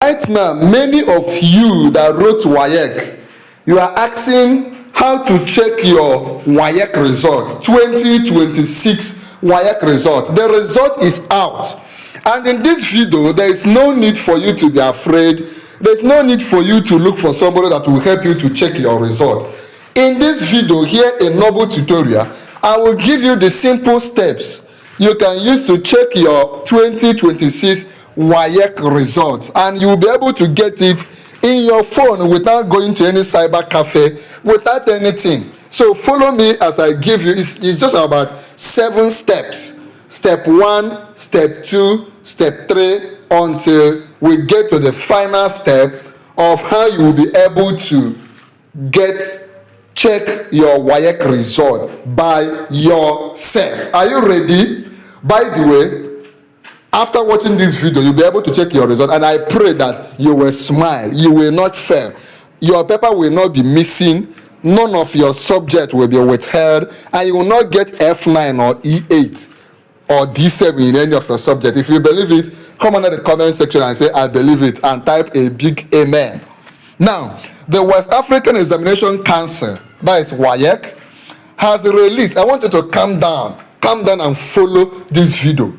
Right now, many of you that wrote WAEC, you are asking how to check your WAEC result, 2026 WAEC result. The result is out. And in this video, there is no need for you to be afraid. There's no need for you to look for somebody that will help you to check your result. In this video here, a noble tutorial, I will give you the simple steps you can use to check your 2026 WAEC results, and you will be able to get it in your phone without going to any cyber cafe, without anything. So follow me as I give you, it's just about 7 steps. Step 1, step 2, step 3, until we get to the final step of how you will be able to check your WAEC result by yourself. Are you ready? By the way, after watching this video, you'll be able to check your result, and I pray that you will smile, you will not fail, your paper will not be missing, none of your subject will be withheld, and you will not get F9 or E8 or D7 in any of your subject. If you believe it, come under the comment section and say, I believe it, and type a big amen. Now, the West African Examination Council, that is WAEC, has released, I want you to calm down and follow this video.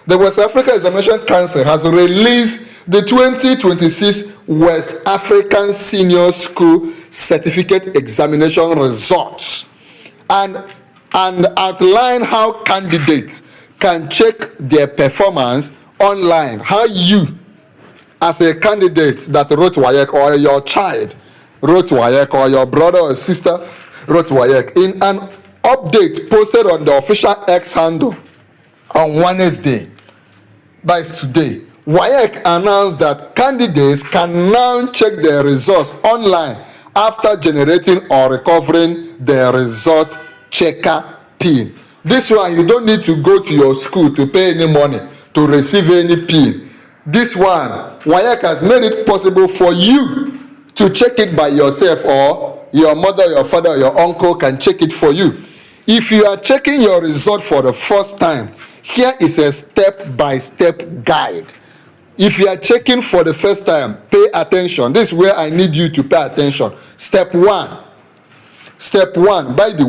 The West African Examination Council has released the 2026 West African Senior School Certificate Examination results and outline how candidates can check their performance online. How you, as a candidate that wrote WAEC, or your child wrote WAEC, or your brother or sister wrote WAEC, in an update posted on the official X handle on Wednesday, that is today, WAEC announced that candidates can now check their results online after generating or recovering their result checker PIN. This one, you don't need to go to your school to pay any money to receive any PIN. This one, WAEC has made it possible for you to check it by yourself, or your mother, your father, or your uncle can check it for you. If you are checking your result for the first time, here is a step-by-step guide. If you are checking for the first time, pay attention. This is where I need you to pay attention. Step 1. By the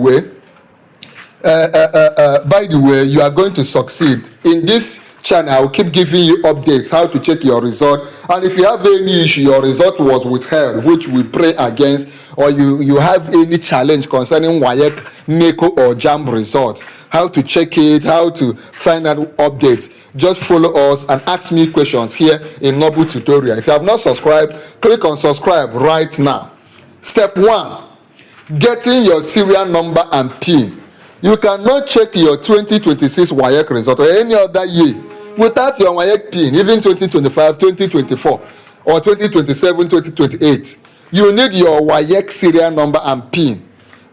way, you are going to succeed. In this channel, I will keep giving you updates how to check your result. And if you have any issue, your result was withheld, which we pray against, or you have any challenge concerning WAEC, NECO, or JAMB result, how to check it, how to find out updates, just follow us and ask me questions here in Noble Tutorial. If you have not subscribed, click on subscribe right now. Step 1, getting your serial number and PIN. You cannot check your 2026 WAEC result or any other year without your WAEC PIN, even 2025, 2024, or 2027, 2028. You need your WAEC serial number and PIN.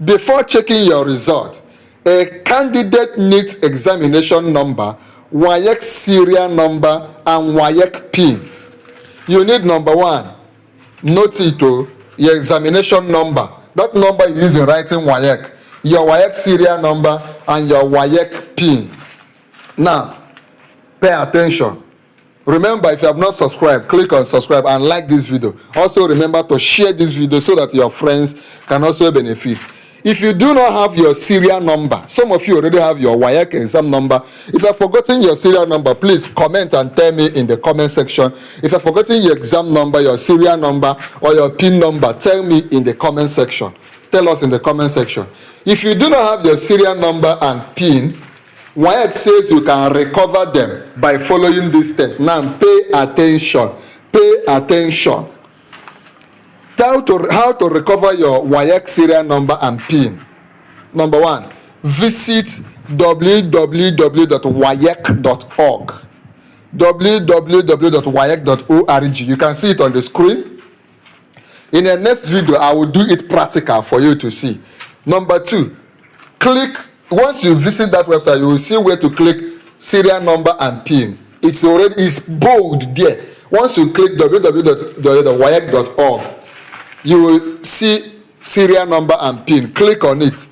Before checking your result, a candidate needs examination number, WAEC serial number, and WAEC PIN. You need number 1, note it, your examination number. That number you use in writing WAEC, your WAEC serial number, and your WAEC PIN. Now, pay attention. Remember, if you have not subscribed, click on subscribe and like this video. Also, remember to share this video so that your friends can also benefit. If you do not have your serial number, some of you already have your WAEC exam number. If you have forgotten your serial number, please comment and tell me in the comment section. If you have forgotten your exam number, your serial number, or your PIN number, tell me in the comment section. Tell us in the comment section. If you do not have your serial number and PIN, WAEC says you can recover them by following these steps. Now pay attention. Pay attention. How to recover your WAEC serial number and PIN. Number 1, visit www.waec.org. www.waec.org. You can see it on the screen. In the next video, I will do it practical for you to see. Number 2, once you visit that website, you will see where to click serial number and PIN. It's bold there. Once you click www.waec.org, you will see serial number and PIN. Click on it.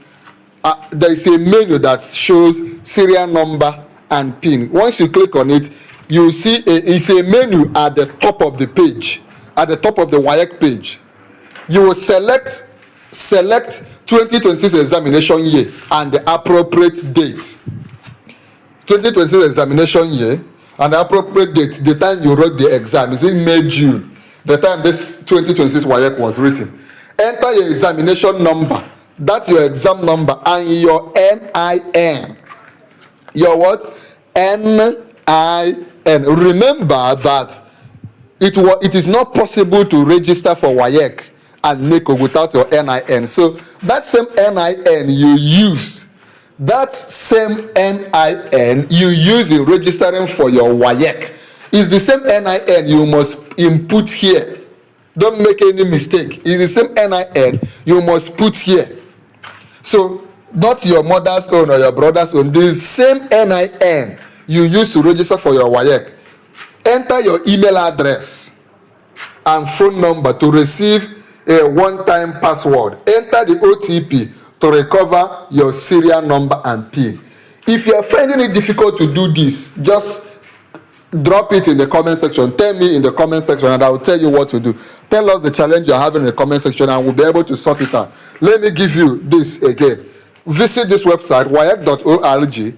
There is a menu that shows serial number and PIN. Once you click on it, you will see it's a menu at the top of the page. at the top of the WAEC page, you will select 2026 examination year and the appropriate date. 2026 examination year and the appropriate date, the time you wrote the exam. Is it May, June? The time this 2026 WAEC was written. Enter your examination number. That's your exam number and your NIN. Your what? NIN. Remember that it is not possible to register for WAEC and NICO without your NIN. So that same NIN you use, in registering for your WAEC is the same NIN you must input here. Don't make any mistake. It's the same NIN you must put here. So not your mother's own or your brother's own. The same NIN you use to register for your WAEC. Enter your email address and phone number to receive a one-time password. Enter the OTP to recover your serial number and PIN. If you are finding it difficult to do this, just drop it in the comment section. Tell me in the comment section and I will tell you what to do. Tell us the challenge you're having in the comment section and we'll be able to sort it out. Let me give you this again. Visit this website, waec.org.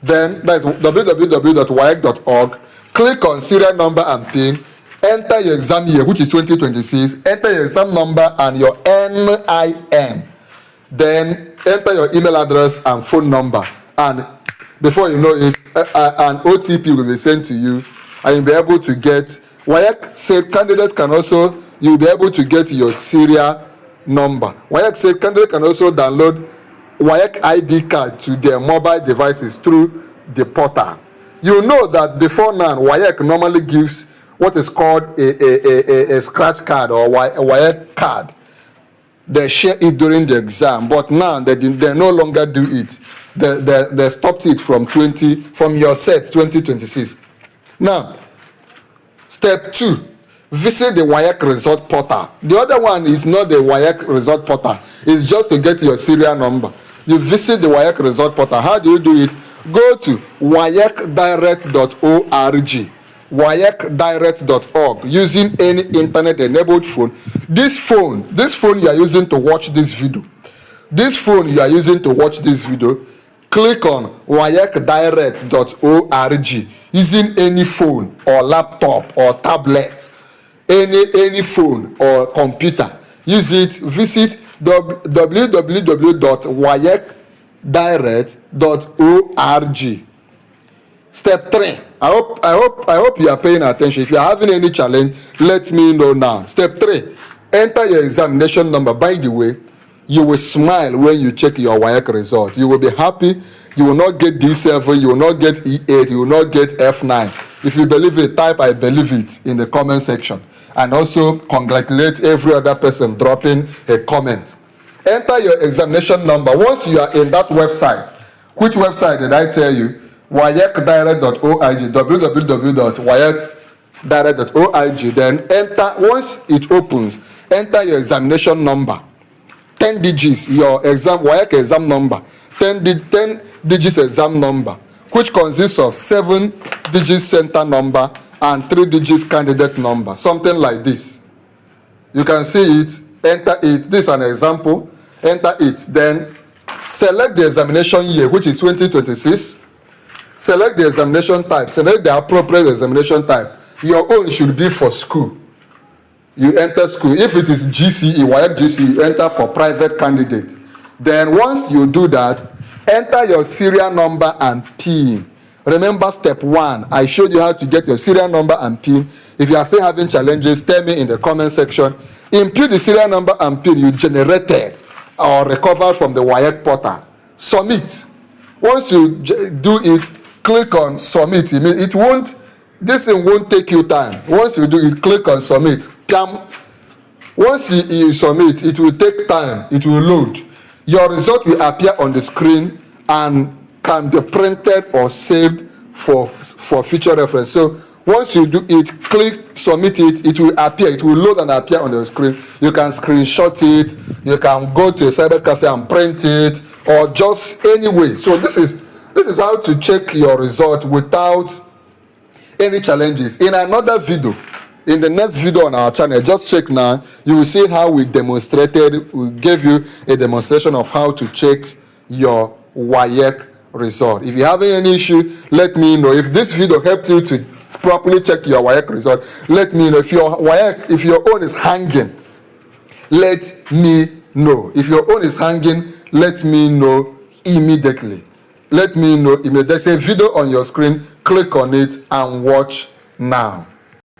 Then that's www.waec.org. Click on serial number and PIN. Enter your exam year, which is 2026. Enter your exam number and your NIN. Then enter your email address and phone number. And before you know it, an OTP will be sent to you and you'll be able to get WAEC said candidates can also, you'll be able to get your serial number. WAEC said candidates can also download WAEC ID card to their mobile devices through the portal. You know that before now, WAEC normally gives what is called a scratch card or a WAEC card. They share it during the exam, but now they no longer do it. They stopped it from your set 2026. Now, step 2, visit the WAEC result portal. The other one is not the WAEC result portal. It's just to get your serial number. You visit the WAEC result portal. How do you do it? Go to waecdirect.org. waecdirect.org using any internet enabled phone. This phone you are using to watch this video. Click on waecdirect.org using any phone or laptop or tablet, any phone or computer. Use it. Visit www.waecdirect.org. Step 3. I hope you are paying attention. If you are having any challenge, let me know now. Step 3. Enter your examination number. By the way, you will smile when you check your WAEC result. You will be happy. You will not get D7, you will not get E8, you will not get F9. If you believe it, type I believe it in the comment section. And also congratulate every other person dropping a comment. Enter your examination number. Once you are in that website, which website did I tell you? waecdirect.org, www.waecdirect.org. Then enter, once it opens, enter your examination number. 10 digits, your exam, WAEC exam number. 10 digits exam number, which consists of 7 digits center number and 3 digits candidate number. Something like this. You can see it, enter it. This is an example. Enter it. Then select the examination year, which is 2026. Select the examination type. Select the appropriate examination type. Your own should be for school. You enter school. If it is GCE, WAEC GCE, you enter for private candidate. Then once you do that, enter your serial number and PIN. Remember step 1. I showed you how to get your serial number and PIN. If you are still having challenges, tell me in the comment section. Input the serial number and PIN you generated or recovered from the WAEC portal. Submit. Once you do it, click on submit. This thing won't take you time. Once you do it, click on submit. Once you submit, it will take time. It will load. Your result will appear on the screen and can be printed or saved for future reference. So once you do it, click submit it, it will appear. It will load and appear on the screen. You can screenshot it. You can go to a cyber cafe and print it, or just anyway. So this is how to check your result without any challenges. In another video, in the next video on our channel, just check now, you will see how we demonstrated, we gave you a demonstration of how to check your WAEC result. If you have any issue, let me know. If this video helped you to properly check your WAEC result, let me know. If your WAEC, if your own is hanging, let me know. If your own is hanging, let me know immediately. Let me know immediately. There's a video on your screen. Click on it and watch now.